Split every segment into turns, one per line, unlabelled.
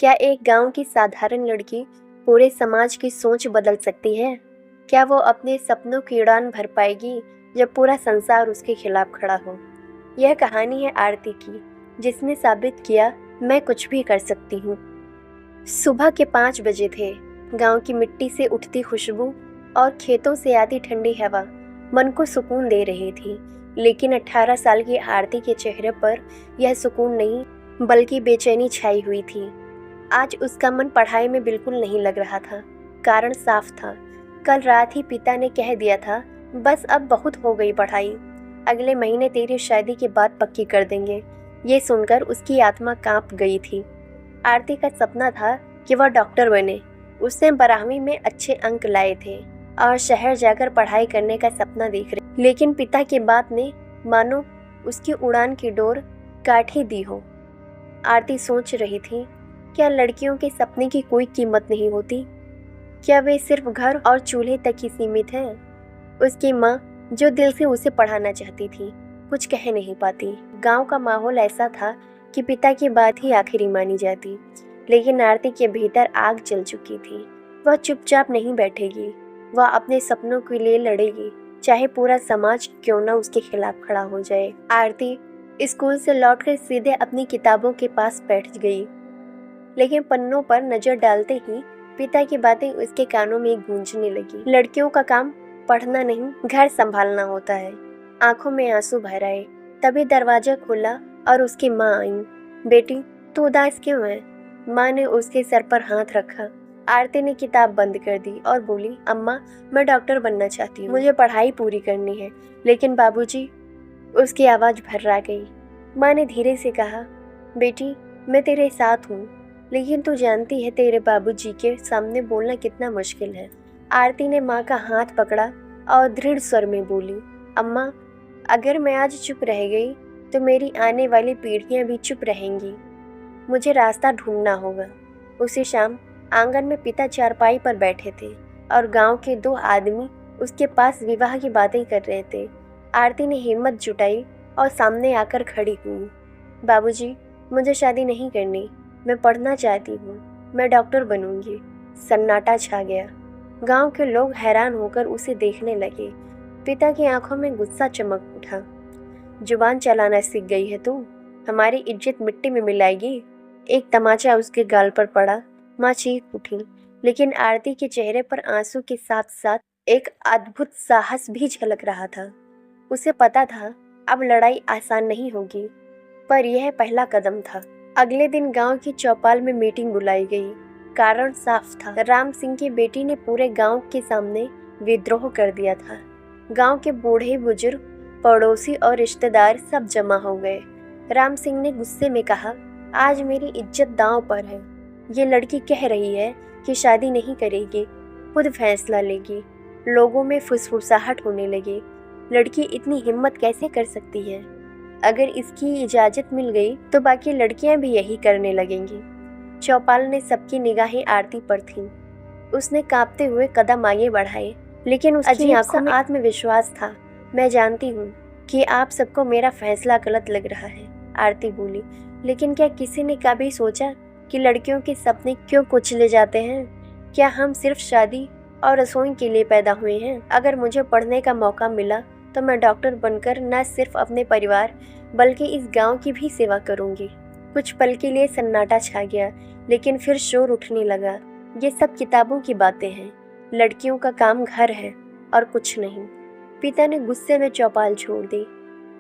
क्या एक गांव की साधारण लड़की पूरे समाज की सोच बदल सकती है? क्या वो अपने सपनों की उड़ान भर पाएगी जब पूरा संसार उसके खिलाफ खड़ा हो? यह कहानी है आरती की, जिसने साबित किया मैं कुछ भी कर सकती हूँ। सुबह के 5 बजे थे। गांव की मिट्टी से उठती खुशबू और खेतों से आती ठंडी हवा मन को सुकून दे रही थी। लेकिन 18 साल की आरती के चेहरे पर यह सुकून नहीं बल्कि बेचैनी छाई हुई थी। आज उसका मन पढ़ाई में बिल्कुल नहीं लग रहा था। कारण साफ था। कल रात ही पिता ने कह दिया था, बस अब बहुत हो गई पढ़ाई, अगले महीने तेरी शादी की बात पक्की कर देंगे। ये सुनकर उसकी आत्मा कांप गई थी। आरती का सपना था कि वह डॉक्टर बने। उसने 12वीं में अच्छे अंक लाए थे और शहर जाकर पढ़ाई करने का सपना देख रही। लेकिन पिता की बात ने मानो उसकी उड़ान की डोर काट ही दी हो। आरती सोच रही थी, क्या लड़कियों के सपने की कोई कीमत नहीं होती? क्या वे सिर्फ घर और चूल्हे तक ही सीमित हैं? उसकी माँ, जो दिल से उसे पढ़ाना चाहती थी, कुछ कह नहीं पाती। गांव का माहौल ऐसा था कि पिता की बात ही आखिरी मानी जाती। लेकिन आरती के भीतर आग जल चुकी थी। वह चुपचाप नहीं बैठेगी। वह अपने सपनों के लिए लड़ेगी, चाहे पूरा समाज क्यों न उसके खिलाफ खड़ा हो जाए। आरती स्कूल से लौटकर सीधे अपनी किताबों के पास बैठ गई। लेकिन पन्नों पर नजर डालते ही पिता की बातें उसके कानों में गूंजने लगी। लड़कियों का काम पढ़ना नहीं, घर संभालना होता है। आंखों में आंसू भर आए। तभी दरवाजा खुला और उसकी माँ आई। बेटी, तू उदास क्यों है? माँ ने उसके सर पर हाथ रखा। आरती ने किताब बंद कर दी और बोली, अम्मा, मैं डॉक्टर बनना चाहती हूँ, मुझे पढ़ाई पूरी करनी है। लेकिन बाबूजी, उसकी आवाज भर्रा गई। माँ ने धीरे से कहा, बेटी, मैं तेरे साथ हूँ, लेकिन तू जानती है तेरे बाबूजी के सामने बोलना कितना मुश्किल है। आरती ने माँ का हाथ पकड़ा और दृढ़ स्वर में बोली, अम्मा, अगर मैं आज चुप रह गई तो मेरी आने वाली पीढ़ियां भी चुप रहेंगी। मुझे रास्ता ढूंढना होगा। उसी शाम आंगन में पिता चारपाई पर बैठे थे और गांव के 2 आदमी उसके पास विवाह की बातें कर रहे थे। आरती ने हिम्मत जुटाई और सामने आकर खड़ी हुई। बाबूजी, मुझे शादी नहीं करनी, मैं पढ़ना चाहती हूँ, मैं डॉक्टर बनूंगी। सन्नाटा छा गया। गांव के लोग हैरान होकर उसे देखने लगे। पिता की आंखों में गुस्सा चमक उठा। जुबान चलाना सीख गई है तू? हमारी इज्जत मिट्टी में मिलाएगी? एक तमाचा उसके गाल पर पड़ा। माँ चीख उठी। लेकिन आरती के चेहरे पर आंसू के साथ साथ एक अद्भुत साहस भी झलक रहा था। उसे पता था अब लड़ाई आसान नहीं होगी, पर यह पहला कदम था। अगले दिन गांव की चौपाल में मीटिंग बुलाई गई। कारण साफ था, राम सिंह की बेटी ने पूरे गांव के सामने विद्रोह कर दिया था। गांव के बूढ़े बुजुर्ग, पड़ोसी और रिश्तेदार सब जमा हो गए। राम सिंह ने गुस्से में कहा, आज मेरी इज्जत दांव पर है। ये लड़की कह रही है कि शादी नहीं करेगी, खुद फैसला लेगी। लोगों में फुसफुसाहट होने लगी। लड़की इतनी हिम्मत कैसे कर सकती है? अगर इसकी इजाजत मिल गई तो बाकी लड़कियां भी यही करने लगेंगी। चौपाल ने सबकी निगाहें आरती पर थीं। उसने कांपते हुए कदम आगे बढ़ाए, लेकिन उसकी आंखों में आत्मविश्वास था। मैं जानती हूँ कि आप सबको मेरा फैसला गलत लग रहा है, आरती बोली, लेकिन क्या किसी ने कभी सोचा कि लड़कियों के सपने क्यों कुचले जाते हैं? क्या हम सिर्फ शादी और रसोई के लिए पैदा हुए हैं? अगर मुझे पढ़ने का मौका मिला तो मैं डॉक्टर बनकर न सिर्फ अपने परिवार बल्कि इस गांव की भी सेवा करूंगी। कुछ पल के लिए सन्नाटा छा गया, लेकिन फिर शोर उठने लगा। ये सब किताबों की बातें हैं। लड़कियों का काम घर है और कुछ नहीं। पिता ने गुस्से में चौपाल छोड़ दी,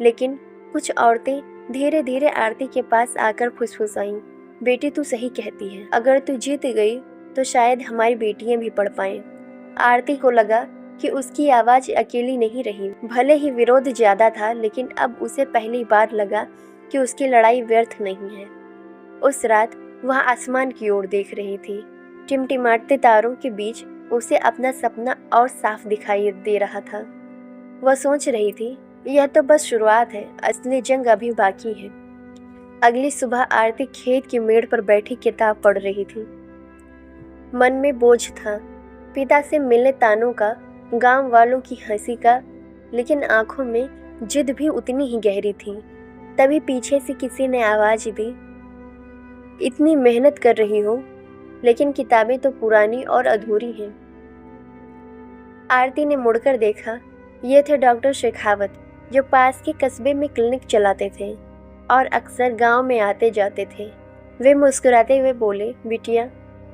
लेकिन कुछ औरतें धीरे धीरे आरती के पास आकर फुसफुसाईं, बेटी, तू सही कहती है। अगर तू जीत गई तो शायद हमारी बेटियां भी पढ़ पाएं। आरती को लगा कि उसकी आवाज अकेली नहीं रही। भले ही विरोध ज्यादा था, लेकिन अब उसे पहली बार लगा कि उसकी लड़ाई व्यर्थ नहीं है। उस रात वह आसमान की ओर देख रही थी। टिमटिमाते तारों के बीच उसे अपना सपना और साफ दिखाई दे रहा था। वह सोच रही थी, यह तो बस शुरुआत है, असली जंग अभी बाकी है। अगली सुबह आरती खेत की मेड़ पर बैठी किताब पढ़ रही थी। मन में बोझ था, पिता से मिलने तानों का, गांव वालों की हंसी का, लेकिन आंखों में जिद भी उतनी ही गहरी थी। तभी पीछे से किसी ने आवाज दी, इतनी मेहनत कर रही हो, लेकिन किताबें तो पुरानी और अधूरी हैं। आरती ने मुड़कर देखा। ये थे डॉक्टर शेखावत, जो पास के कस्बे में क्लिनिक चलाते थे और अक्सर गांव में आते जाते थे। वे मुस्कुराते हुए बोले, बिटिया,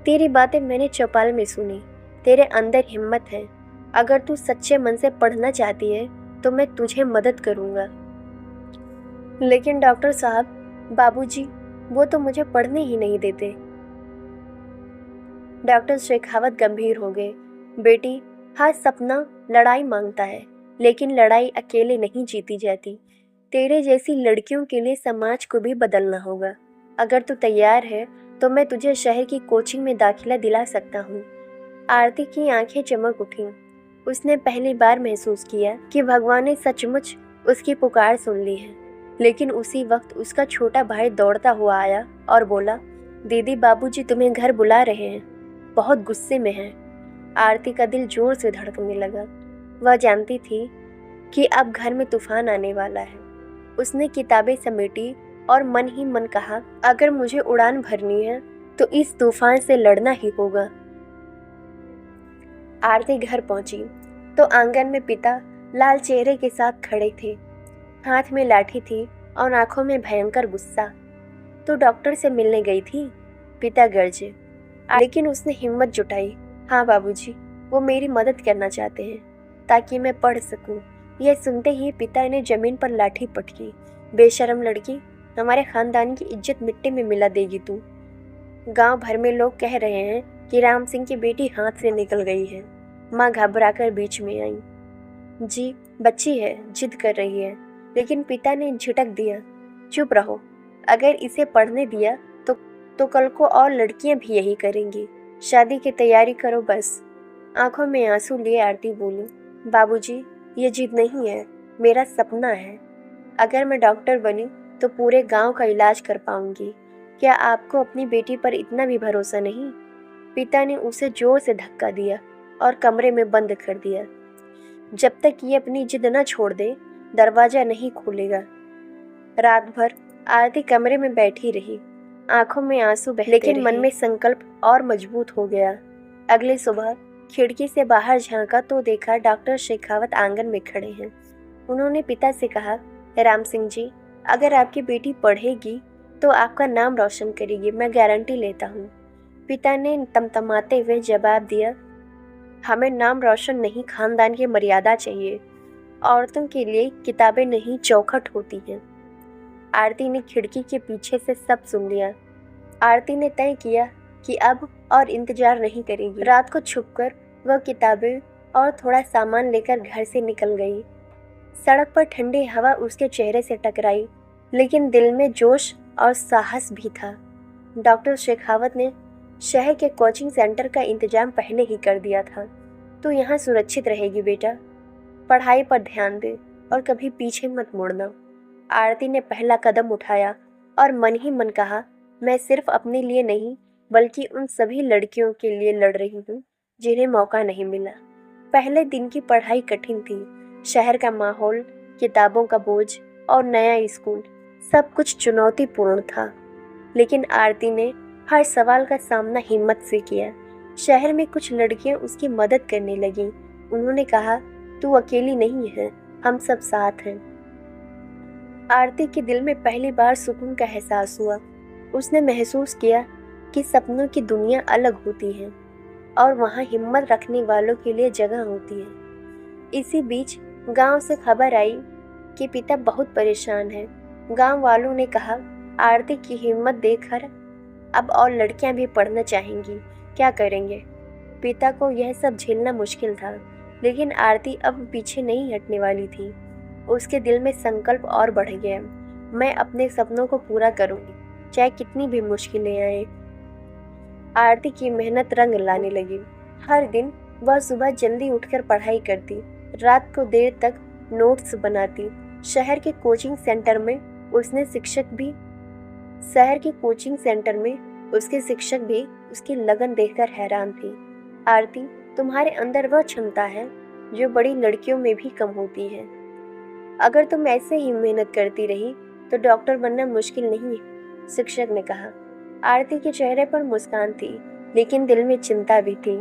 तेरी बातें मैंने चौपाल में सुनी। तेरे अंदर हिम्मत है। अगर तू सच्चे मन से पढ़ना चाहती है तो मैं तुझे मदद करूंगा। लेकिन डॉक्टर साहब, बाबूजी, वो तो मुझे पढ़ने ही नहीं देते। डॉक्टर शेखावत गंभीर हो गए। बेटी, हर सपना लड़ाई मांगता है, लेकिन लड़ाई अकेले नहीं जीती जाती। तेरे जैसी लड़कियों के लिए समाज को भी बदलना होगा। अगर तू तैयार है तो मैं तुझे शहर की कोचिंग में दाखिला दिला सकता हूँ। आरती की आंखें चमक उठीं। उसने पहली बार महसूस किया कि भगवान ने सचमुच उसकी पुकार सुन ली है। लेकिन उसी वक्त उसका छोटा भाई दौड़ता हुआ आया और बोला, दीदी, बाबूजी तुम्हें घर बुला रहे हैं, बहुत गुस्से में हैं। आरती का दिल जोर से धड़कने लगा। वह जानती थी कि अब घर में तूफान आने वाला है। उसने किताबें समेटी और मन ही मन कहा, अगर मुझे उड़ान भरनी है तो इस तूफान से लड़ना ही होगा। आरती घर पहुंची तो आंगन में पिता लाल चेहरे के साथ खड़े थे। हाथ में लाठी थी और आंखों में भयंकर गुस्सा। तो डॉक्टर से मिलने गई थी? पिता गरजे। लेकिन उसने हिम्मत जुटाई। हाँ बाबूजी, वो मेरी मदद करना चाहते हैं ताकि मैं पढ़ सकूं। यह सुनते ही पिता ने जमीन पर लाठी पटकी। बेशरम लड़की, हमारे खानदान की इज्जत मिट्टी में मिला देगी तू। गांव भर में लोग कह रहे हैं कि राम सिंह की बेटी हाथ से निकल गई है। माँ घबराकर बीच में आई। जी, बच्ची है, जिद कर रही है। लेकिन पिता ने झिटक दिया। चुप रहो, अगर इसे पढ़ने दिया तो कल को और लड़कियां भी यही करेंगी। शादी की तैयारी करो बस। आंखों में आंसू लिए आरती बोली, बाबूजी, ये जिद नहीं है, मेरा सपना है। अगर मैं डॉक्टर बनी तो पूरे गांव का इलाज कर पाऊंगी। क्या आपको अपनी बेटी पर इतना भी भरोसा नहीं? पिता ने उसे जोर से धक्का दिया और कमरे में बंद कर दिया। जब तक ये अपनी जिद न छोड़ दे, दरवाजा नहीं खोलेगा। रात भर आरती कमरे में बैठी रही, आंखों में आंसू बहते लेकिन मन में संकल्प और मजबूत हो गया। अगली सुबह खिड़की से बाहर झांका तो देखा डॉक्टर शेखावत आंगन में खड़े हैं। उन्होंने पिता से कहा, राम सिंह जी, अगर आपकी बेटी पढ़ेगी तो आपका नाम रोशन करेगी, मैं गारंटी लेता हूँ। पिता ने तमतमाते हुए जवाब दिया, हमें नाम रोशन नहीं, खानदान की मर्यादा चाहिए। औरतों के लिए किताबें नहीं, चौखट होती हैं। आरती ने खिड़की के पीछे से सब सुन लिया। आरती ने तय किया कि अब और इंतजार नहीं करेगी। रात को छुपकर वह किताबें और थोड़ा सामान लेकर घर से निकल गई। सड़क पर ठंडी हवा उसके चेहरे से टकराई, लेकिन दिल में जोश और साहस भी था। डॉक्टर शेखावत ने शहर के कोचिंग सेंटर का इंतजाम पहले ही कर दिया था। तू यहाँ सुरक्षित रहेगी बेटा, पढ़ाई पर ध्यान दे और कभी पीछे मत मुड़ना। आरती ने पहला कदम उठाया और मन ही मन कहा, मैं सिर्फ अपने लिए नहीं बल्कि उन सभी लड़कियों के लिए लड़ रही हूँ जिन्हें मौका नहीं मिला। पहले दिन की पढ़ाई कठिन थी। शहर का माहौल, किताबों का बोझ और नया स्कूल, सब कुछ चुनौतीपूर्ण था। लेकिन आरती ने हर सवाल का सामना हिम्मत से किया। शहर में कुछ लड़कियां उसकी मदद करने लगीं। उन्होंने कहा, तू अकेली नहीं है, हम सब साथ हैं। आरती के दिल में पहली बार सुकून का एहसास हुआ। उसने महसूस किया कि सपनों की दुनिया अलग होती है और वहाँ हिम्मत रखने वालों के लिए जगह होती है। इसी बीच गांव से खबर आई कि पिता बहुत परेशान है। गांव वालों ने कहा, आरती की हिम्मत देखकर अब और लड़कियां भी पढ़ना चाहेंगी, क्या करेंगे? पिता को यह सब झेलना मुश्किल था, लेकिन आरती अब पीछे नहीं हटने वाली थी। उसके दिल में संकल्प और बढ़ गया, मैं अपने सपनों को पूरा करूंगी, चाहे कितनी भी मुश्किलें आए। आरती की मेहनत रंग लाने लगी। हर दिन वह सुबह जल्दी उठकर पढ़ाई करती, रात को देर तक नोट्स बनाती। शहर के कोचिंग सेंटर में उसके शिक्षक भी उसकी लगन देखकर हैरान थे। आरती, तुम्हारे अंदर वह क्षमता है जो बड़ी लड़कियों में भी कम होती है। अगर तुम ऐसे ही मेहनत करती रही तो डॉक्टर बनना मुश्किल नहीं है, शिक्षक ने कहा। आरती के चेहरे पर मुस्कान थी, लेकिन दिल में चिंता भी थी।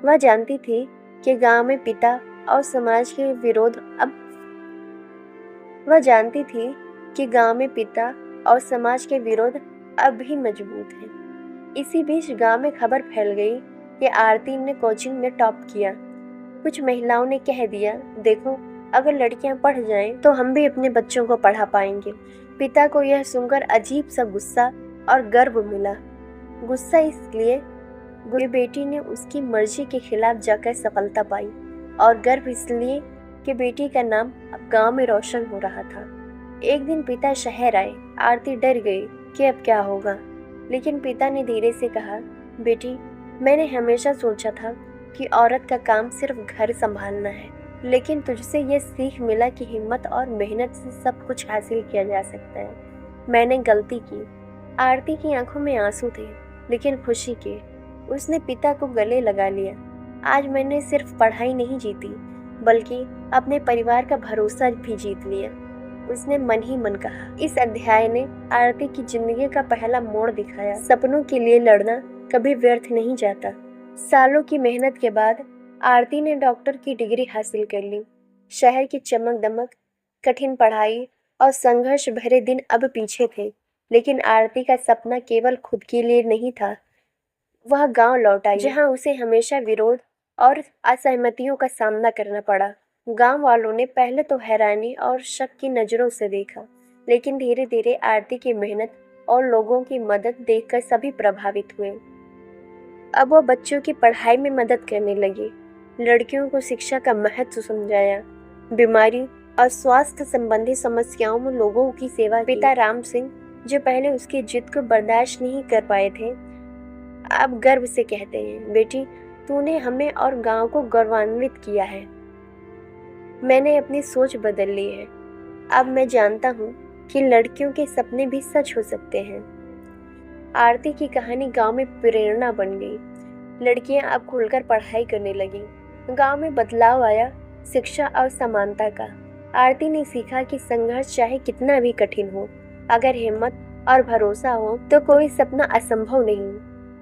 वह जानती थी कि गांव में पिता और समाज के विरोध अब वह जानती थी कि गांव में पिता और समाज के विरोध अब भी मजबूत हैं। इसी बीच गांव में खबर फैल गई कि आरती ने कोचिंग में टॉप किया। कुछ महिलाओं ने कह दिया, देखो अगर लड़कियां पढ़ जाएं तो हम भी अपने बच्चों को पढ़ा पाएंगे। पिता को यह सुनकर अजीब सा गुस्सा और गर्व मिला। गुस्सा इसलिए कि बेटी ने उसकी मर्जी के खिलाफ जाकर सफलता पाई, और गर्व इसलिए कि बेटी का नाम अब गांव में रोशन हो रहा था। एक दिन पिता शहर आए। आरती डर गई कि अब क्या होगा, लेकिन पिता ने धीरे से कहा, बेटी मैंने हमेशा सोचा था कि औरत का काम सिर्फ घर संभालना है, लेकिन तुझसे यह सीख मिला कि हिम्मत और मेहनत से सब कुछ हासिल किया जा सकता है। मैंने गलती की। आरती की आंखों में आंसू थे, लेकिन खुशी के। उसने पिता को गले लगा लिया। आज मैंने सिर्फ पढ़ाई नहीं जीती, बल्कि अपने परिवार का भरोसा भी जीत लिया, उसने मन ही मन कहा। इस अध्याय ने आरती की जिंदगी का पहला मोड़ दिखाया। सपनों के लिए लड़ना कभी व्यर्थ नहीं जाता। सालों की मेहनत के बाद आरती ने डॉक्टर की डिग्री हासिल कर ली। शहर की चमक दमक, कठिन पढ़ाई और संघर्ष भरे दिन अब पीछे थे, लेकिन आरती का सपना केवल खुद के लिए नहीं था। वह गांव लौट आई, जहां उसे हमेशा विरोध और असहमतियों का सामना करना पड़ा। गांव वालों ने पहले तो हैरानी और शक की नजरों से देखा, लेकिन धीरे धीरे आरती की मेहनत और लोगों की मदद देखकर सभी प्रभावित हुए। अब वो बच्चों की पढ़ाई में मदद करने लगी, लड़कियों को शिक्षा का महत्व समझाया, बीमारी और स्वास्थ्य संबंधी समस्याओं में लोगों की सेवा की। पिता राम सिंह, जो पहले उसकी जिद को बर्दाश्त नहीं कर पाए थे, अब गर्व से कहते हैं, बेटी तूने हमें और गांव को गौरवान्वित किया है। मैंने अपनी सोच बदल ली है। अब मैं जानता हूँ कि लड़कियों के सपने भी सच हो सकते हैं। आरती की कहानी गांव में प्रेरणा बन गई। लड़कियां अब खुलकर पढ़ाई करने लगीं। गांव में बदलाव आया, शिक्षा और समानता का। आरती ने सीखा कि संघर्ष चाहे कितना भी कठिन हो, अगर हिम्मत और भरोसा हो तो कोई सपना असंभव नहीं।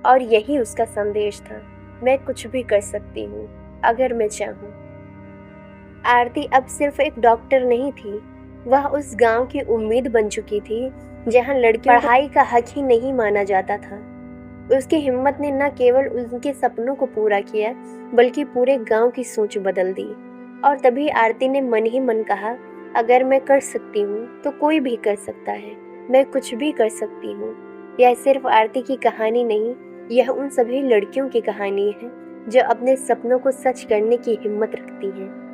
और यही उसका संदेश था, मैं कुछ भी कर सकती हूँ अगर मैं चाहूँ। आरती अब सिर्फ एक डॉक्टर नहीं थी, वह उस गांव की उम्मीद बन चुकी थी जहां लड़कियों पढ़ाई का हक ही नहीं माना जाता था। उसकी हिम्मत ने न केवल उनके सपनों को पूरा किया, बल्कि पूरे गांव की सोच बदल दी। और तभी आरती ने मन ही मन कहा, अगर मैं कर सकती हूँ तो कोई भी कर सकता है, मैं कुछ भी कर सकती हूँ। यह सिर्फ आरती की कहानी नहीं, यह उन सभी लड़कियों की कहानी है जो अपने सपनों को सच करने की हिम्मत रखती हैं।